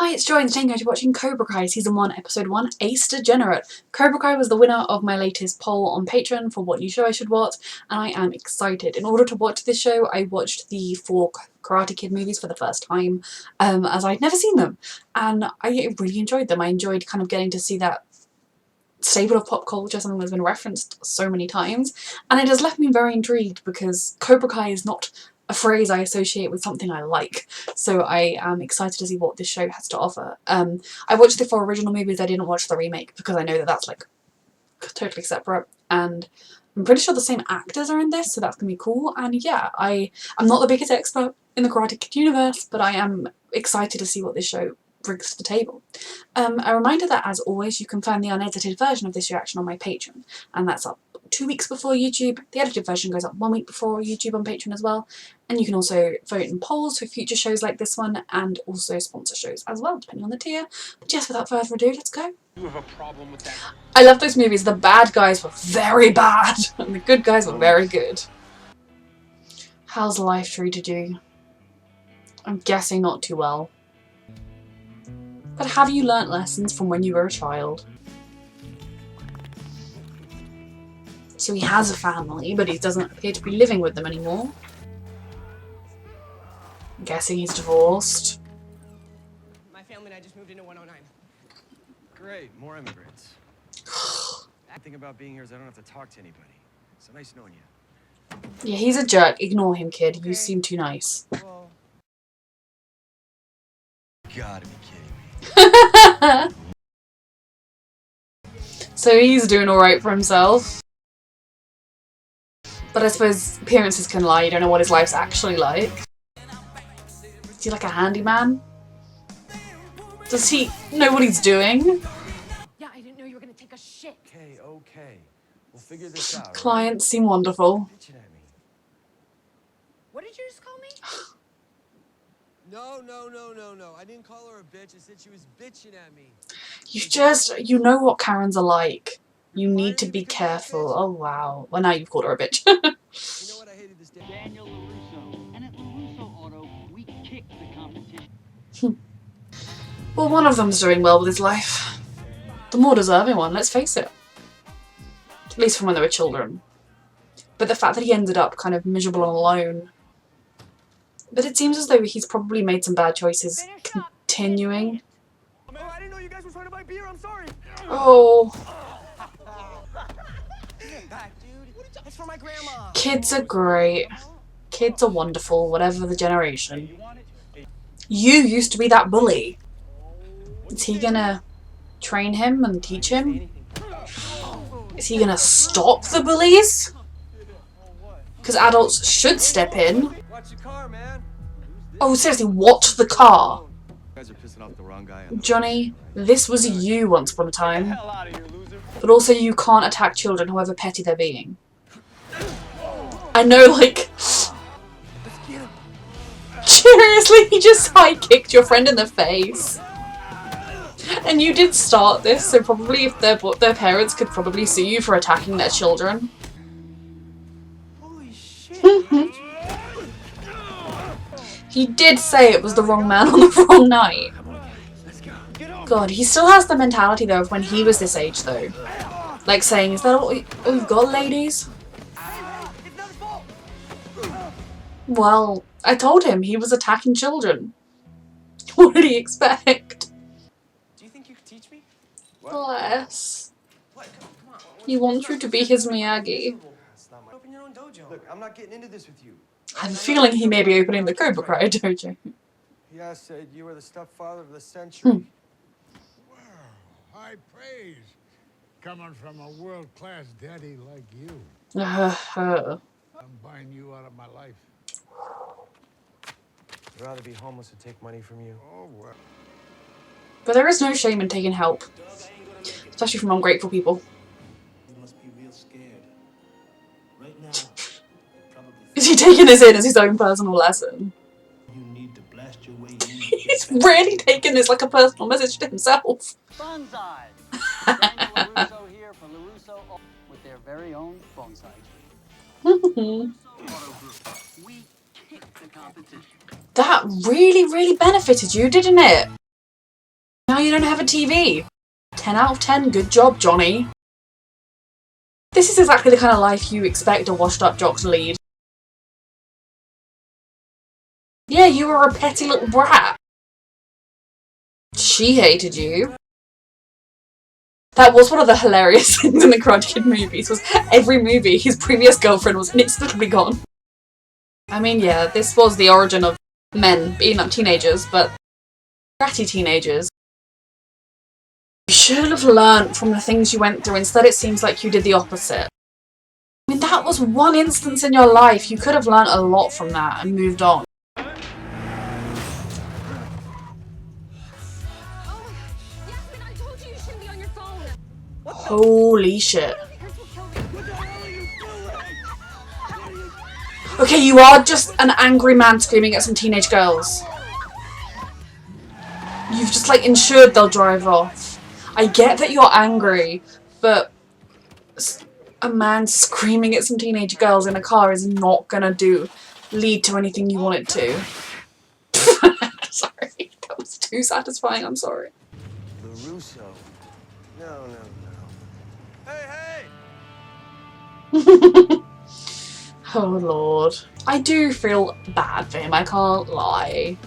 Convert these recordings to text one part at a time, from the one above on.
Hi, it's Joy and today I'm going to be watching Cobra Kai Season 1, Episode 1, Ace Degenerate. Cobra Kai was the winner of my latest poll on Patreon for what new show I should watch, and I am excited. In order to watch this show, I watched the 4 Karate Kid movies for the first time, as I'd never seen them, and I really enjoyed them. I enjoyed kind of getting to see that staple of pop culture, something that's been referenced so many times, and it has left me very intrigued because Cobra Kai is not a phrase I associate with something I like, so I am excited to see what this show has to offer. I watched the 4 original movies. I didn't watch the remake because I know that that's like totally separate, and I'm pretty sure the same actors are in this, so that's gonna be cool. And yeah, I'm not the biggest expert in the Karate Kid universe, but I am excited to see what this show brings to the table. A reminder that, as always, you can find the unedited version of this reaction on my Patreon, and that's up 2 weeks before YouTube. The edited version goes up 1 week before YouTube on Patreon as well, and you can also vote in polls for future shows like this one, and also sponsor shows as well, depending on the tier. But yes, without further ado, let's go. You have a problem with that? I love those movies. The bad guys were very bad, and the good guys were very good. How's life treated you? I'm guessing not too well. But have you learnt lessons from when you were a child? So he has a family, but he doesn't appear to be living with them anymore. I'm guessing he's divorced. My family and I just moved into 109. Great, more immigrants. The thing about being here is I don't have to talk to anybody. So nice knowing you. Yeah, he's a jerk. Ignore him, kid. Okay. You seem too nice. Well, gotta be kidding me. So he's doing alright for himself. But I suppose appearances can lie. You don't know what his life's actually like. Is he like a handyman? Does he know what he's doing? Yeah, I didn't know you were gonna take a shit. Okay. We'll figure this out. Clients seem wonderful. Bitching at me. What did you just call me? No. I didn't call her a bitch. I said she was bitching at me. You know what Karens are like. You need to be careful. Oh wow. Well, now you've called her a bitch. You know what I hated this day? Daniel LaRusso. And at LaRusso Auto, we kick the competition. Well, one of them's doing well with his life. The more deserving one, let's face it. At least from when they were children. But the fact that he ended up kind of miserable and alone. But it seems as though he's probably made some bad choices continuing. Oh, I didn't know you guys were trying to buy beer. I'm sorry. Oh. It's for my grandma. Kids are great. Kids are wonderful, whatever the generation. You used to be that bully. Is he gonna train him and teach him? Is he gonna stop the bullies? Because adults should step in. Watch your car, man. Oh, seriously, watch the car. You guys are pissing off the wrong guy. Johnny, this was you once upon a time. Hell out of here, loser. But also you can't attack children, however petty they're being. I know, like... Seriously, he just high-kicked your friend in the face. And you did start this, so probably if their parents could probably sue you for attacking their children. Holy shit. He did say it was the wrong man on the wrong night. God, he still has the mentality though of when he was this age though. Like saying, is that all you've got, ladies? Well, I told him he was attacking children. What did he expect? Do you think you could teach me? Bless. What? Come on. He wants you to be his Miyagi. Open your own dojo. Look, I'm not getting into this with you. I have a feeling he may be opening the Cobra Kai dojo. Yeah, said you were the stepfather of the century. Wow, high praise. Coming from a world-class daddy like you. I'm buying you out of my life. I'd rather be homeless than take money from you. Oh, well. But there is no shame in taking help. Especially from ungrateful people. You must be real scared. Right now, probably Is he taking this in as his own personal lesson? you need to blast your way in. He's really taking this like a personal message to himself. Bonsai. Daniel LaRusso here for LaRusso Auto with their very own bonsai tree. Auto Group. We kick the competition. That really benefited you, didn't it? Now you don't have a TV. 10 out of 10, good job, Johnny. This is exactly the kind of life you expect a washed up jock to lead. Yeah, you were a petty little brat. She hated you. That was one of the hilarious things in the Karate Kid movies, was every movie his previous girlfriend was inexplicably gone. I mean, yeah, this was the origin of men beating up teenagers, but bratty teenagers. You should have learnt from the things you went through. Instead it seems like you did the opposite. I mean, that was one instance in your life. You could have learnt a lot from that and moved on. Holy shit. Okay, you are just an angry man screaming at some teenage girls. You've just like ensured they'll drive off. I get that you're angry, but a man screaming at some teenage girls in a car is not gonna lead to anything you want it to. Sorry, that was too satisfying, I'm sorry. LaRusso. No. Hey! Oh lord. I do feel bad for him, I can't lie.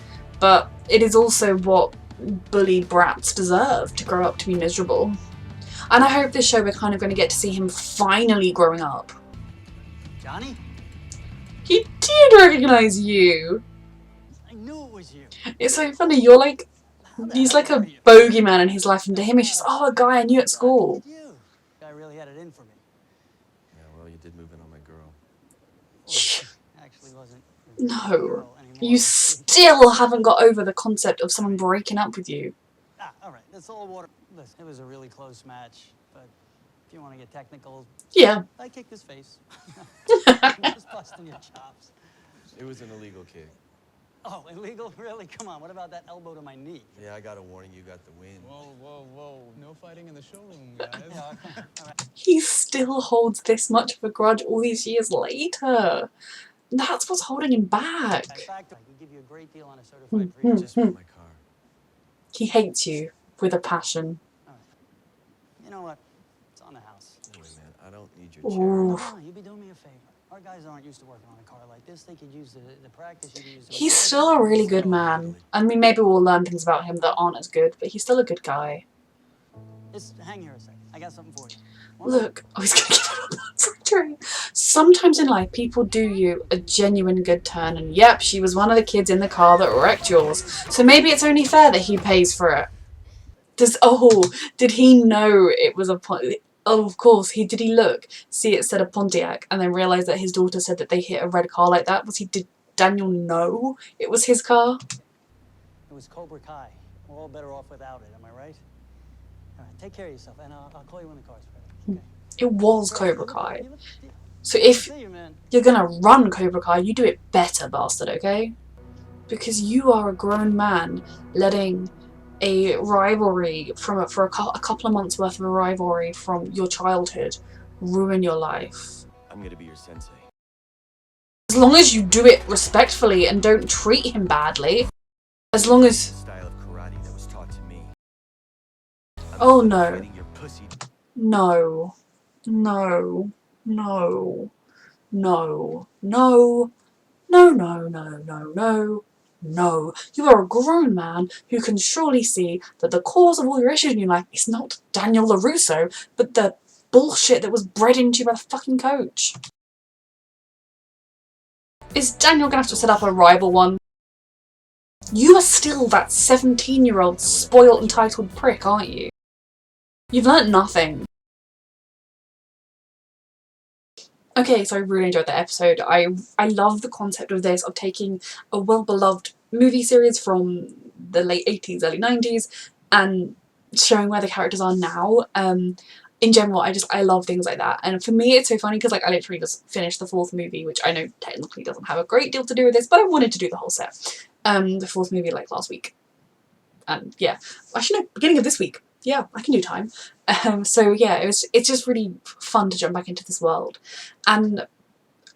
But it is also what bullied brats deserve, to grow up to be miserable. And I hope this show we're kind of going to get to see him finally growing up. Johnny? He did recognise you! I knew it was you. It's so funny, you're like, he's like a bogeyman in his life, and to him it's just, oh, a guy I knew at school. You. Guy really had it in for me. Yeah, well, you did move in on my girl. Actually wasn't. No. You still haven't got over the concept of someone breaking up with you. All right, that's all water. Listen, it was a really close match, but if you want to get technical, Yeah. I kicked his face. I'm just busting your chops. It was an illegal kick. Oh, illegal? Really? Come on, what about that elbow to my knee? Yeah, I got a warning. You got the win. Whoa. No fighting in the showroom, guys. Yeah, all right. He still holds this much of a grudge all these years later. That's what's holding him back. In fact, I can give you a great deal on a certified Just for my car. He hates you with a passion. All right. You know what? It's on the house. Anyway, man, I don't need your Ooh. chair. No, you'd be doing me a favor. Our guys aren't used to working on a car like this. They could use the practice you use. He's still a really good man. I mean, maybe we'll learn things about him that aren't as good, but he's still a good guy. Just hang here a second. I got something for you. Look, I was gonna give him a surgery. Sometimes in life, people do you a genuine good turn, and yep, she was one of the kids in the car that wrecked yours. So maybe it's only fair that he pays for it. Did he know it was a Oh, of course, did he look, see it said a Pontiac, and then realise that his daughter said that they hit a red car like that? Did Daniel know it was his car? It was Cobra Kai. We're all better off without it, am I right? All right, take care of yourself, and I'll call you when the car's ready. Okay. It was Cobra Kai. So if you're gonna run Cobra Kai, you do it better, bastard, okay? Because you are a grown man letting a rivalry for a couple of months worth of a rivalry from your childhood ruin your life. I'm gonna be your sensei. As long as you do it respectfully and don't treat him badly, as long as... The style of karate that was taught to me. Oh no. Your pussy. No. No. No. No. No. No, no, no, no, no. No, you are a grown man who can surely see that the cause of all your issues in your life is not Daniel LaRusso, but the bullshit that was bred into you by the fucking coach. Is Daniel gonna have to set up a rival one? You are still that 17-year-old spoiled, entitled prick, aren't you? You've learnt nothing. Okay, so I really enjoyed that episode. I love the concept of this, of taking a well-beloved movie series from the late 80s, early 90s, and showing where the characters are now. In general, I love things like that. And for me, it's so funny because like I literally just finished the 4th movie, which I know technically doesn't have a great deal to do with this, but I wanted to do the whole set. The 4th movie like last week. And yeah, actually no, beginning of this week. Yeah, I can do time. So yeah, it's just really fun to jump back into this world. And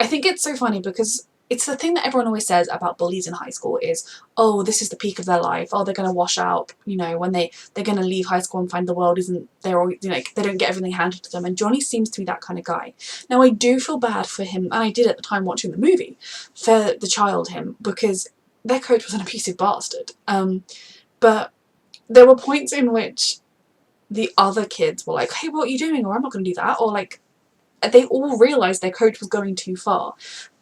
I think it's so funny because it's the thing that everyone always says about bullies in high school is, oh, this is the peak of their life. Oh, they're going to wash out, you know, when they're going to leave high school and find the world isn't, they're all, you know, they don't get everything handed to them. And Johnny seems to be that kind of guy. Now, I do feel bad for him, and I did at the time watching the movie, for the child him, because their coach was an abusive bastard. But there were points in which the other kids were like, hey, what are you doing? Or I'm not going to do that. Or like, they all realised their coach was going too far.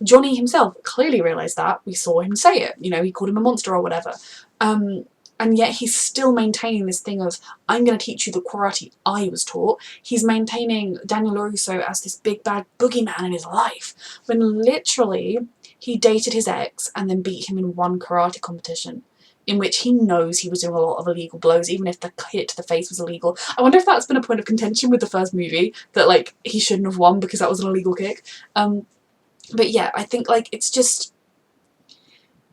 Johnny himself clearly realised that. We saw him say it. You know, he called him a monster or whatever. And yet he's still maintaining this thing of, I'm going to teach you the karate I was taught. He's maintaining Daniel LaRusso as this big bad boogeyman in his life, when literally he dated his ex and then beat him in one karate competition, in which he knows he was doing a lot of illegal blows, even if the hit to the face was illegal. I wonder if that's been a point of contention with the first movie, that like he shouldn't have won because that was an illegal kick. But yeah, I think like it's just,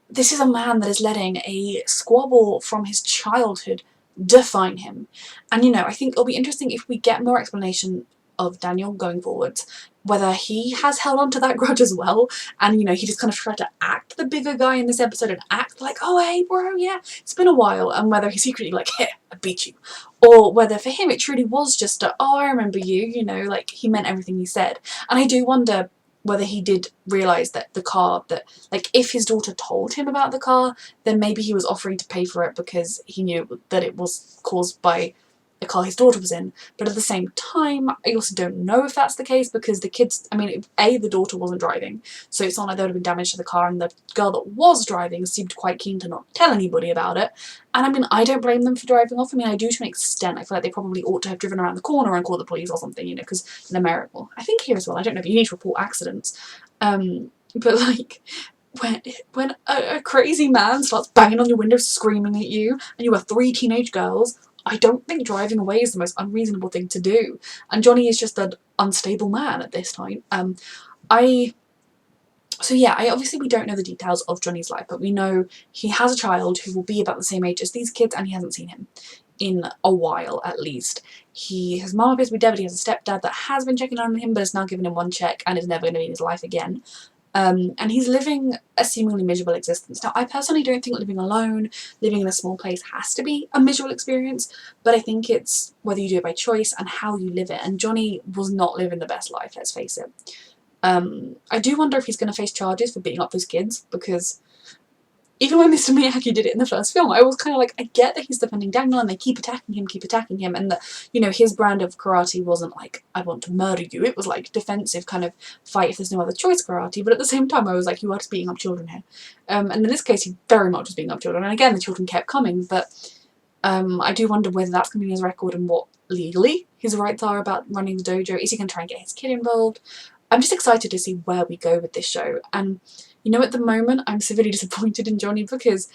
this is a man that is letting a squabble from his childhood define him. And you know, I think it'll be interesting if we get more explanation of Daniel going forwards, whether he has held on to that grudge as well, and you know, he just kind of tried to act the bigger guy in this episode and act like, oh hey bro, yeah, it's been a while, and whether he's secretly like, hey, I beat you, or whether for him it truly was just a, oh I remember you, you know, like he meant everything he said. And I do wonder whether he did realise that the car, that like if his daughter told him about the car, then maybe he was offering to pay for it because he knew that it was caused by a car his daughter was in. But at the same time, I also don't know if that's the case, because the kids, I mean, A, the daughter wasn't driving, so it's not like there would have been damage to the car, and the girl that was driving seemed quite keen to not tell anybody about it. And I mean, I don't blame them for driving off. I mean, I do to an extent. I feel like they probably ought to have driven around the corner and called the police or something, you know, because in America, well, I think here as well, I don't know if you need to report accidents, but like, when a crazy man starts banging on your window screaming at you, and you have 3 teenage girls, I don't think driving away is the most unreasonable thing to do. And Johnny is just an unstable man at this time. So yeah, obviously we don't know the details of Johnny's life, but we know he has a child who will be about the same age as these kids, and he hasn't seen him in a while at least. His mum appears to be dead, but he has a stepdad that has been checking on him, but has now given him one check and is never going to be in his life again. And he's living a seemingly miserable existence. Now, I personally don't think living alone, living in a small place has to be a miserable experience, but I think it's whether you do it by choice and how you live it. And Johnny was not living the best life, let's face it. I do wonder if he's going to face charges for beating up those kids, because even when Mr. Miyagi did it in the first film, I was kind of like, I get that he's defending Daniel and they keep attacking him, and that, you know, his brand of karate wasn't like, I want to murder you. It was like defensive kind of fight if there's no other choice karate, but at the same time I was like, you are just beating up children here. And in this case he very much was beating up children, and again the children kept coming, but I do wonder whether that's going to be in his record and what legally his rights are about running the dojo. Is he going to try and get his kid involved? I'm just excited to see where we go with this show. And you know, at the moment I'm severely disappointed in Johnny, because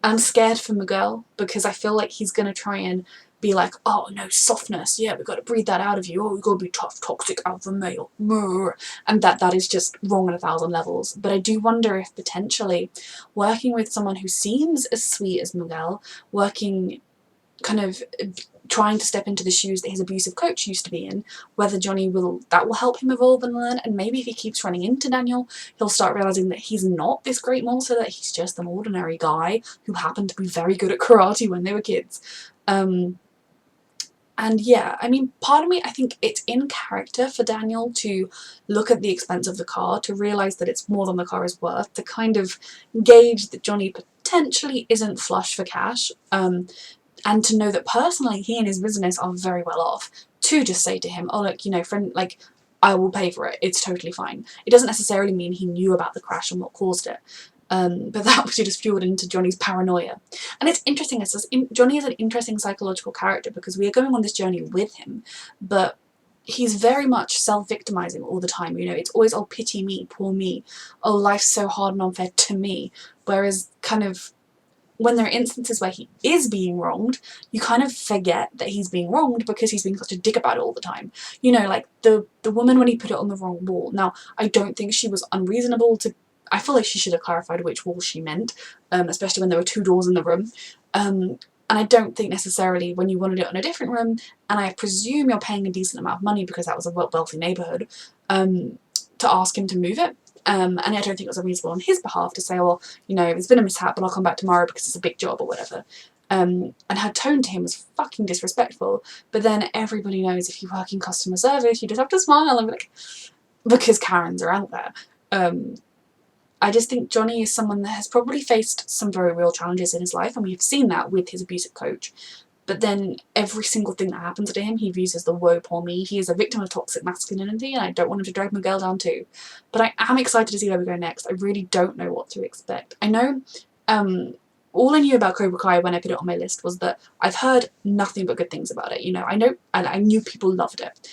I'm scared for Miguel, because I feel like he's going to try and be like, oh no, softness, yeah, we've got to breathe that out of you, oh, we've got to be tough, toxic alpha male, and that is just wrong on 1,000 levels. But I do wonder if potentially working with someone who seems as sweet as Miguel, working kind of trying to step into the shoes that his abusive coach used to be in, whether Johnny will help him evolve and learn. And maybe if he keeps running into Daniel, he'll start realising that he's not this great monster, that he's just an ordinary guy who happened to be very good at karate when they were kids. And yeah, I mean, part of me, I think it's in character for Daniel to look at the expense of the car, to realise that it's more than the car is worth, to kind of gauge that Johnny potentially isn't flush for cash, and to know that personally he and his business are very well off, to just say to him, oh look, you know, friend, like, I will pay for it, it's totally fine. It doesn't necessarily mean he knew about the crash and what caused it, but that was just fueled into Johnny's paranoia. And it's interesting, Johnny is an interesting psychological character, because we are going on this journey with him, but he's very much self-victimizing all the time. You know, it's always, oh, pity me, poor me, oh, life's so hard and unfair to me. Whereas kind of when there are instances where he is being wronged, you kind of forget that he's being wronged because he's being such a dick about it all the time. You know, like the woman when he put it on the wrong wall. Now, I don't think she was unreasonable to, I feel like she should have clarified which wall she meant, especially when there were 2 doors in the room. And I don't think necessarily when you wanted it on a different room, and I presume you're paying a decent amount of money because that was a wealthy neighbourhood, to ask him to move it. And I don't think it was unreasonable on his behalf to say, well, you know, there's been a mishap, but I'll come back tomorrow because it's a big job or whatever. And her tone to him was fucking disrespectful. But then everybody knows if you work in customer service, you just have to smile and be like, because Karens are out there. I just think Johnny is someone that has probably faced some very real challenges in his life, and we've seen that with his abusive coach. But then every single thing that happens to him, he views as the woe poor me. He is a victim of toxic masculinity, and I don't want him to drag my girl down too. But I am excited to see where we go next. I really don't know what to expect. I know, all I knew about Cobra Kai when I put it on my list was that I've heard nothing but good things about it. You know, I knew people loved it,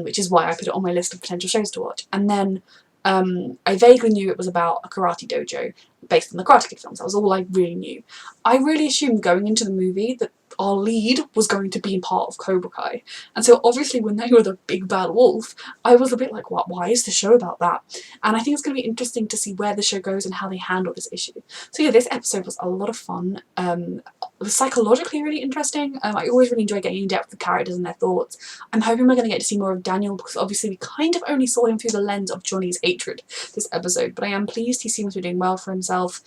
which is why I put it on my list of potential shows to watch. And then I vaguely knew it was about a karate dojo based on the Karate Kid films. That was all I really knew. I really assumed going into the movie that our lead was going to be part of Cobra Kai. And so obviously when they were the big bad wolf, I was a bit like, what? Why is the show about that? And I think it's going to be interesting to see where the show goes and how they handle this issue. So yeah, this episode was a lot of fun. It was psychologically really interesting. I always really enjoy getting in depth with characters and their thoughts. I'm hoping we're going to get to see more of Daniel, because obviously we kind of only saw him through the lens of Johnny's hatred this episode. But I am pleased he seems to be doing well for himself.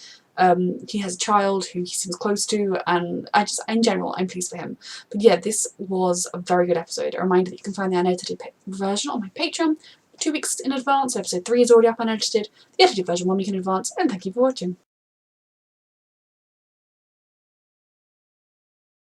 He has a child who he seems close to, and in general, I'm pleased for him. But yeah, this was a very good episode. A reminder that you can find the unedited version on my Patreon 2 weeks in advance. So episode 3 is already up unedited, the edited version 1 week in advance, and thank you for watching.